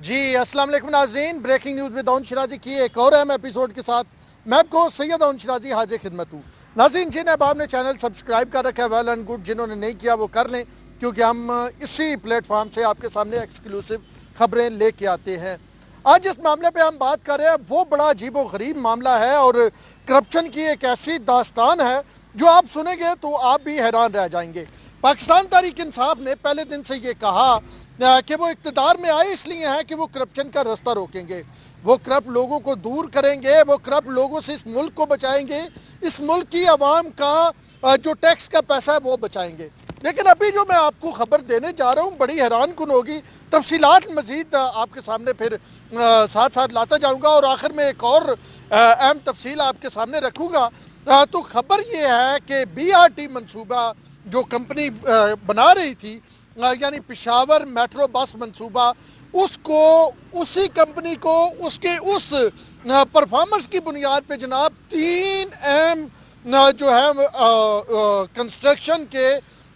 जी अस्सलाम वालेकुम नाज़रीन, breaking news with Dawood Shirazi की एक और अहम एपिसोड के साथ मैं आपको सैयद दाऊद शिराजी हाजिर खिदमत हूँ। नाज़रीन, जिन अहबाब ने चैनल सब्सक्राइब कर रखा है वेल एंड गुड, जिन्होंने नहीं किया वो कर लें, क्योंकि हम इसी प्लेटफॉर्म से आपके सामने एक्सक्लूसिव खबरें लेके आते हैं। आज इस मामले पे हम बात कर रहे हैं, वो बड़ा अजीब व गरीब मामला है और करप्शन की एक ऐसी दास्तान है जो आप सुनेंगे तो आप भी हैरान रह जाएंगे। पाकिस्तान तहरीक इंसाफ ने पहले दिन से ये कहा कि वो इक़्तिदार में आए इसलिए हैं कि वो करप्शन का रास्ता रोकेंगे, वो करप्ट लोगों को दूर करेंगे, वो करप्ट लोगों से इस मुल्क को बचाएंगे, इस मुल्क की आवाम का जो टैक्स का पैसा है वो बचाएंगे। लेकिन अभी जो मैं आपको खबर देने जा रहा हूँ बड़ी हैरान कुन होगी। तफसीलात मज़ीद आपके सामने फिर साथ साथ लाता जाऊँगा और आखिर में एक और अहम तफसील आपके सामने रखूँगा। तो खबर ये है कि BRT मनसूबा जो कंपनी बना रही थी, यानी पेशावर मेट्रो बस मंसूबा, उसको उसी कंपनी को उसके उस परफॉर्मेंस की बुनियाद पे जनाब 3 अहम जो है कंस्ट्रक्शन के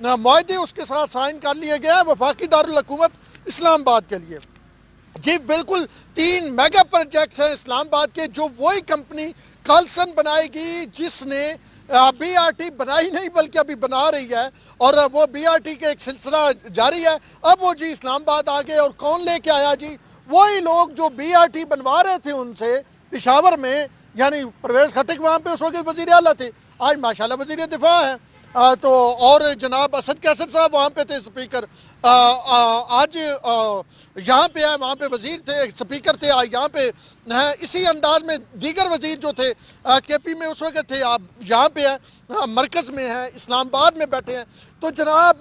मुआहदे उसके साथ साइन कर लिए गए हैं वफाकी दारुल हुकूमत इस्लामाबाद के लिए। जी बिल्कुल, 3 मेगा प्रोजेक्ट्स हैं इस्लामाबाद के, जो वही कंपनी कॉल्सन बनाएगी जिसने BRT बनाई नहीं बल्कि अभी बना रही है, और वो BRT के एक सिलसिला जारी है। अब वो जी इस्लामाबाद आ गए और कौन लेके आया जी? वही लोग जो BRT बनवा रहे थे उनसे पेशावर में, यानी परवेज खट्टक वहाँ पे उस वक्त वज़ीर आला थे, आज माशाल्लाह वज़ीर दिफा है। तो और जनाब असद कैसर साहब वहाँ पे थे स्पीकर, आज यहाँ पे है, वहाँ पे वज़ीर थे, स्पीकर थे, आज यहाँ पे हैं। इसी अंदाज में दीगर वज़ीर जो थे KP में उस वक्त थे, आप यहाँ पे हैं, मरकज़ में हैं, इस्लामाबाद में बैठे हैं। तो जनाब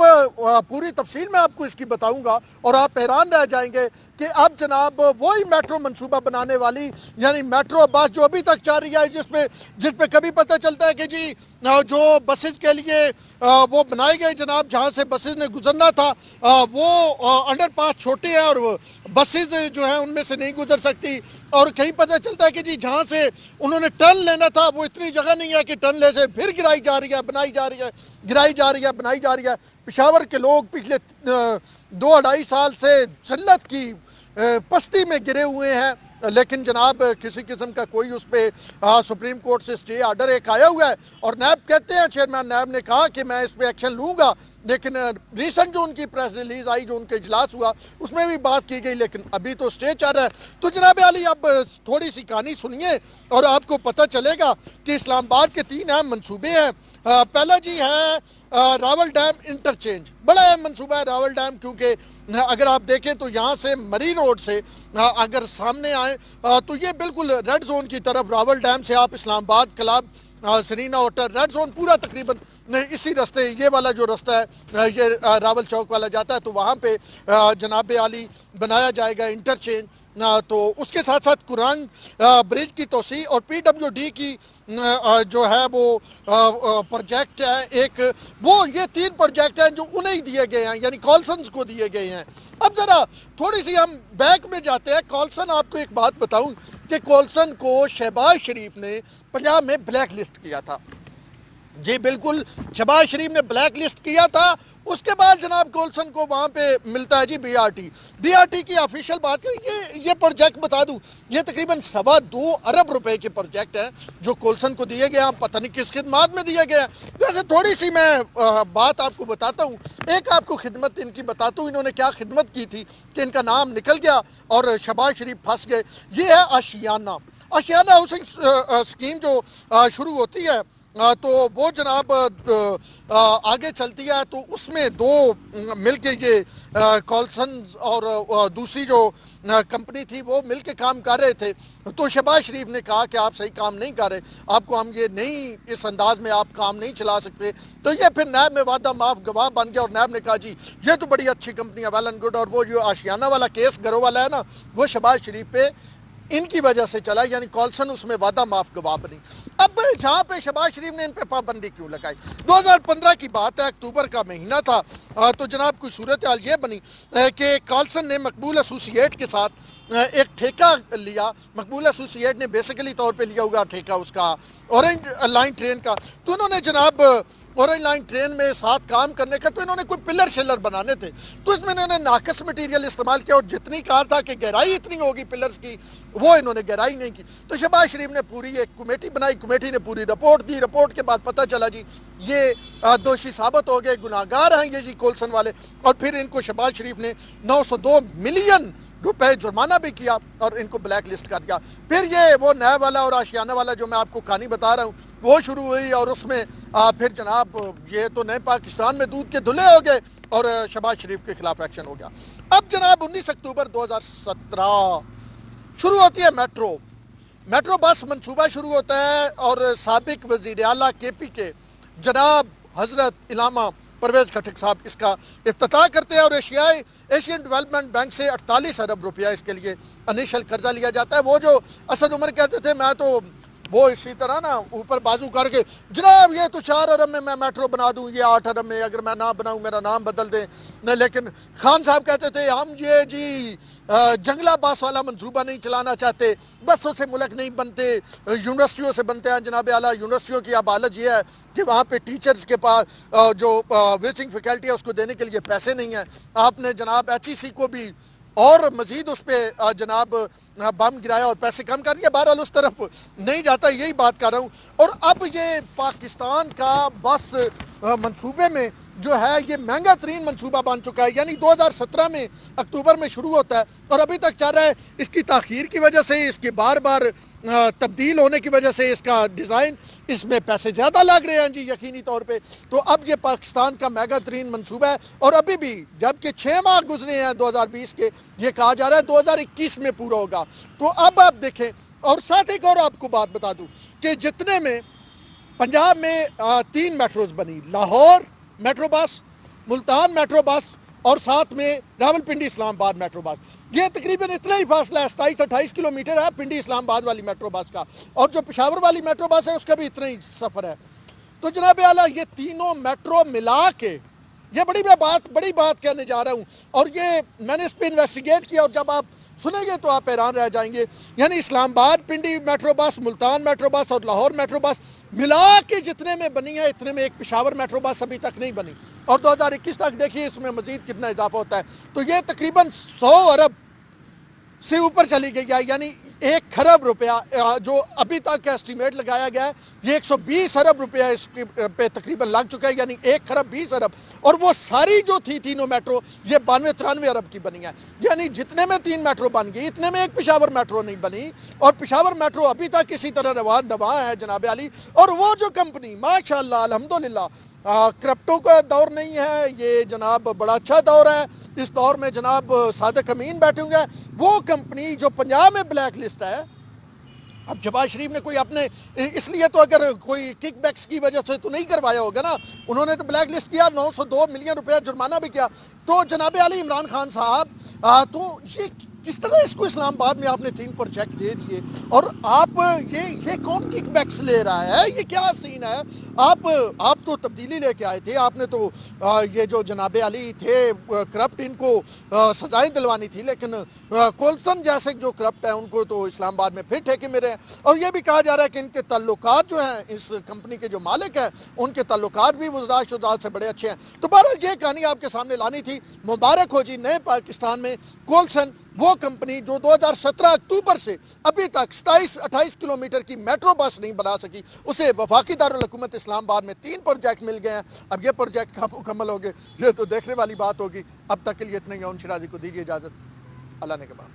पूरी तफसील मैं आपको इसकी बताऊंगा और आप हैरान रह जाएंगे कि अब जनाब वही मेट्रो मंसूबा बनाने वाली, यानी मेट्रो बस जो अभी तक चल रही है, जिस पे कभी पता चलता है कि जी जो बसेस के लिए वो बनाए गए जनाब, जहाँ से बसेस ने गुजरना था वो अंडरपास छोटे हैं और बसेस जो है उनमें से नहीं गुजर सकती, और कहीं पता चलता है कि जी जहाँ से उन्होंने टर्न लेना था वो इतनी जगह नहीं है कि टर्न ले से फिर गिराई जा रही है, बनाई जा रही है, गिराई जा रही है, बनाई जा रही है। पेशावर के लोग पिछले 2-2.5 साल से जन्नत की पस्ती में गिरे हुए हैं, लेकिन जनाब किसी किस्म का कोई उस पर सुप्रीम कोर्ट से स्टे आर्डर एक आया हुआ है, और नैब कहते हैं, चेयरमैन नैब ने कहा कि मैं इस पर एक्शन लूँगा। लेकिन रिसेंट जो उनकी प्रेस रिलीज आई, जो उनका इजलास हुआ, उसमें भी बात की गई, लेकिन अभी तो स्टे चल रहा है। तो जनाब अली अब थोड़ी सी कहानी सुनिए और आपको पता चलेगा कि इस्लामाबाद के 3 अहम मनसूबे हैं। पहला जी है रावल डैम इंटरचेंज, बड़ा अहम मनसूबा है रावल डैम, क्योंकि अगर आप देखें तो यहाँ से मरी रोड से अगर सामने आए तो ये बिल्कुल रेड जोन की तरफ रावल डैम से आप Islamabad club Serena hotel red zone पूरा तकरीबन इसी रास्ते, ये वाला जो रास्ता है ये रावल चौक वाला जाता है, तो वहाँ पे जनाब आली बनाया जाएगा इंटरचेंज। तो उसके साथ साथ कुरान ब्रिज की तोसी और PWD की जो है वो प्रोजेक्ट है एक, वो ये 3 प्रोजेक्ट हैं जो उन्हें दिए गए हैं, यानी कॉल्सन्स को दिए गए हैं। अब ज़रा थोड़ी सी हम बैक में जाते हैं। कॉल्सन, आपको एक बात बताऊं कि कॉल्सन को शहबाज शरीफ ने पंजाब में ब्लैक लिस्ट किया था। जी बिल्कुल, शहबाज शरीफ ने ब्लैक लिस्ट किया था। उसके बाद जनाब कॉल्सन को वहाँ पे मिलता है जी BRT की ऑफिशियल बात करें, ये प्रोजेक्ट बता दूं, ये तकरीबन 2.25 अरब रुपए के प्रोजेक्ट हैं जो कॉल्सन को दिए गए हैं, पता नहीं किस खिदमत में दिए गए हैं। वैसे थोड़ी सी मैं बात आपको बताता हूँ, एक आपको खिदमत इनकी बताता हूँ, इन्होंने क्या खिदमत की थी कि इनका नाम निकल गया और शहबाज शरीफ फंस गए। ये है आशियाना हाउसिंग स्कीम जो शुरू होती है, तो वो जनाब आगे चलती है, तो उसमें 2 मिलके ये कॉल्सन और दूसरी जो कंपनी थी वो मिलके काम कर रहे थे। तो शहबाज शरीफ ने कहा कि आप सही काम नहीं कर रहे, आपको हम ये नहीं, इस अंदाज में आप काम नहीं चला सकते। तो ये फिर नैब में वादा माफ गवाह बन गया और नैब ने कहा जी ये तो बड़ी अच्छी कंपनी है, वेल एंड गुड। और वो जो आशियाना वाला केस घरों वाला है ना, वो शहबाज शरीफ पे इनकी वजह से चला, यानी कॉल्सन उसमें वादा माफ गवाह बनी। अब जहाँ पे शहबाज शरीफ ने इन पे पाबंदी क्यों लगाई? 2015 की बात है, अक्टूबर का महीना था। तो जनाब कोई सूरत हाल ये बनी कि कॉल्सन ने मकबूल एसोसिएट के साथ एक ठेका लिया। मकबूल एसोसिएट ने बेसिकली तौर पे लिया हुआ ठेका उसका ऑरेंज लाइन ट्रेन का। तो उन्होंने जनाब اورنج لائن ٹرین میں ساتھ کام کرنے کا، تو انہوں نے کوئی پلر شلر بنانے تھے، تو اس میں انہوں نے ناقص مٹیریل استعمال کیا، اور جتنی کہا تھا کہ گہرائی اتنی ہوگی پلرز کی، وہ انہوں نے گہرائی نہیں کی۔ تو شہباز شریف نے پوری ایک کمیٹی بنائی، کمیٹی نے پوری رپورٹ دی، رپورٹ کے بعد پتہ چلا جی یہ دوشی ثابت ہو گئے، گناہگار ہیں یہ جی کولسن والے، اور پھر ان کو شہباز شریف نے 902 ملین روپے جرمانہ بھی کیا اور ان کو بلیک لسٹ کر دیا۔ پھر یہ وہ نئے والا اور آشیانہ والا جو میں آپ کو کہانی بتا رہا ہوں وہ شروع ہوئی، اور اس میں پھر جناب یہ تو نئے پاکستان میں دودھ کے دھلے ہو گئے اور شہباز شریف کے خلاف ایکشن ہو گیا۔ اب جناب 19 اکتوبر 2017 شروع ہوتی ہے میٹرو بس منصوبہ شروع ہوتا ہے، اور سابق وزیر اعلیٰ کے پی کے جناب حضرت علامہ پرویز خٹک صاحب اس کا افتتاح کرتے ہیں، اور ایشین ڈیولپمنٹ بینک سے 48 ارب روپیہ اس کے لیے انیشل قرضہ لیا جاتا ہے۔ وہ جو اسد عمر کہتے تھے میں تو وہ اسی طرح نا اوپر بازو کر کے جناب یہ تو 4 ارب میں میٹرو بنا دوں، یہ 8 ارب میں اگر میں نہ بناؤں میرا نام بدل دیں، لیکن خان صاحب کہتے تھے ہم یہ جی جنگلہ باس والا منصوبہ نہیں چلانا چاہتے، بسوں سے ملک نہیں بنتے، یونیورسٹیوں سے بنتے ہیں جناب اعلیٰ۔ یونیورسٹیوں کی اب حالت یہ ہے کہ وہاں پہ ٹیچرز کے پاس جو وزٹنگ فیکلٹی ہے اس کو دینے کے لیے پیسے نہیں ہیں۔ آپ نے جناب ایچ ای سی کو بھی اور مزید اس پہ جناب بم گرایا اور پیسے کم کر دیا، بہرحال اس طرف نہیں جاتا، یہی بات کر رہا ہوں۔ اور اب یہ پاکستان کا بس منصوبے میں جو ہے یہ مہنگا ترین منصوبہ بن چکا ہے، یعنی 2017 میں اکتوبر میں شروع ہوتا ہے اور ابھی تک چل رہا ہے۔ اس کی تاخیر کی وجہ سے، اس کے بار بار تبدیل ہونے کی وجہ سے، اس کا ڈیزائن، اس میں پیسے زیادہ لگ رہے ہیں جی یقینی طور پہ۔ تو اب یہ پاکستان کا مہنگا ترین منصوبہ ہے، اور ابھی بھی جبکہ 6 ماہ گزرے ہیں 2020 کے، یہ کہا جا رہا ہے 2021 میں پورا ہوگا۔ تو اب آپ دیکھیں، اور ساتھ ایک اور آپ کو بات بتا دوں کہ جتنے میں پنجاب میں 3 میٹروز بنی، Lahore metro bus, Multan metro bus, اور ساتھ میں راولپنڈی اسلام آباد میٹرو بس، یہ تقریباً اتنا ہی فاصلہ ہے، 27-28 کلومیٹر ہے پنڈی اسلام آباد والی میٹرو بس کا، اور جو پشاور والی میٹرو بس ہے اس کا بھی اتنا ہی سفر ہے۔ تو جناب اعلیٰ یہ تینوں میٹرو ملا کے یہ بڑی بات کہنے جا رہا ہوں، اور یہ میں نے اس پہ انویسٹیگیٹ کیا، اور جب آپ سنیں گے تو آپ حیران رہ جائیں گے۔ یعنی اسلام آباد Pindi metro bus, Multan metro bus اور لاہور میٹرو بس ملا کے جتنے میں بنی ہے، اتنے میں ایک پشاور میٹرو بس ابھی تک نہیں بنی، اور 2021 تک دیکھیے اس میں مزید کتنا اضافہ ہوتا ہے۔ تو یہ تقریباً 100 ارب سے اوپر چلی گئی ہے، یعنی 1 کھرب روپیہ جو ابھی تک کا اسٹیمیٹ لگایا گیا ہے، یہ 120 ارب روپیہ اس پہ تقریباً لگ چکا ہے، یعنی 1 کھرب 20 ارب، اور وہ ساری جو تھی تینوں میٹرو یہ 92-93 ارب کی بنی ہے۔ یعنی جتنے میں 3 میٹرو بن گئی اتنے میں ایک پشاور میٹرو نہیں بنی، اور پشاور میٹرو ابھی تک اسی طرح رواں دواں ہے جناب علی۔ اور وہ جو کمپنی ماشاءاللہ الحمدللہ کرپٹو کا دور نہیں ہے، یہ جناب بڑا اچھا دور ہے، اس دور میں جناب صادق امین بیٹھے ہوئے ہیں، وہ کمپنی جو پنجاب میں بلیک لسٹ ہے۔ اب شہباز شریف نے کوئی اپنے اس لیے تو اگر کوئی کک بیکس کی وجہ سے تو نہیں کروایا ہوگا نا، انہوں نے تو بلیک لسٹ کیا، 902 ملین روپیہ جرمانہ بھی کیا۔ تو جناب علی عمران خان صاحب تو یہ کس طرح اس کو اسلام آباد میں آپ نے 3 پروجیکٹ دے دیے، اور آپ یہ کون کک بیکس لے رہا ہے، یہ کیا سین ہے؟ آپ تو تبدیلی لے کے آئے تھے، آپ نے تو یہ جو جناب علی تھے کرپٹ، ان کو سزائیں دلوانی تھی، لیکن کولسن جیسے جو کرپٹ ہیں ان کو تو اسلام آباد میں پھر ٹھیکے میں رہے ہیں۔ اور یہ بھی کہا جا رہا ہے کہ ان کے تعلقات جو ہیں اس کمپنی کے جو مالک ہیں ان کے تعلقات بھی وزراء شداد سے بڑے اچھے ہیں۔ تو بہرحال یہ کہانی آپ کے سامنے لانی تھی۔ مبارک ہو جی نئے پاکستان میں کولسن، وہ کمپنی جو 2017 اکتوبر سے ابھی تک 27-28 کلومیٹر کی میٹرو بس نہیں بنا سکی، اسے وفاقی دارالحکومت اسلام آباد میں 3 پروجیکٹ مل گئے ہیں۔ اب یہ پروجیکٹ کب مکمل ہو گئے یہ تو دیکھنے والی بات ہوگی۔ اب تک کے لیے اتنا ہی ہے، ان شرازی کو دیجیے اجازت، اللہ نے کے بعد۔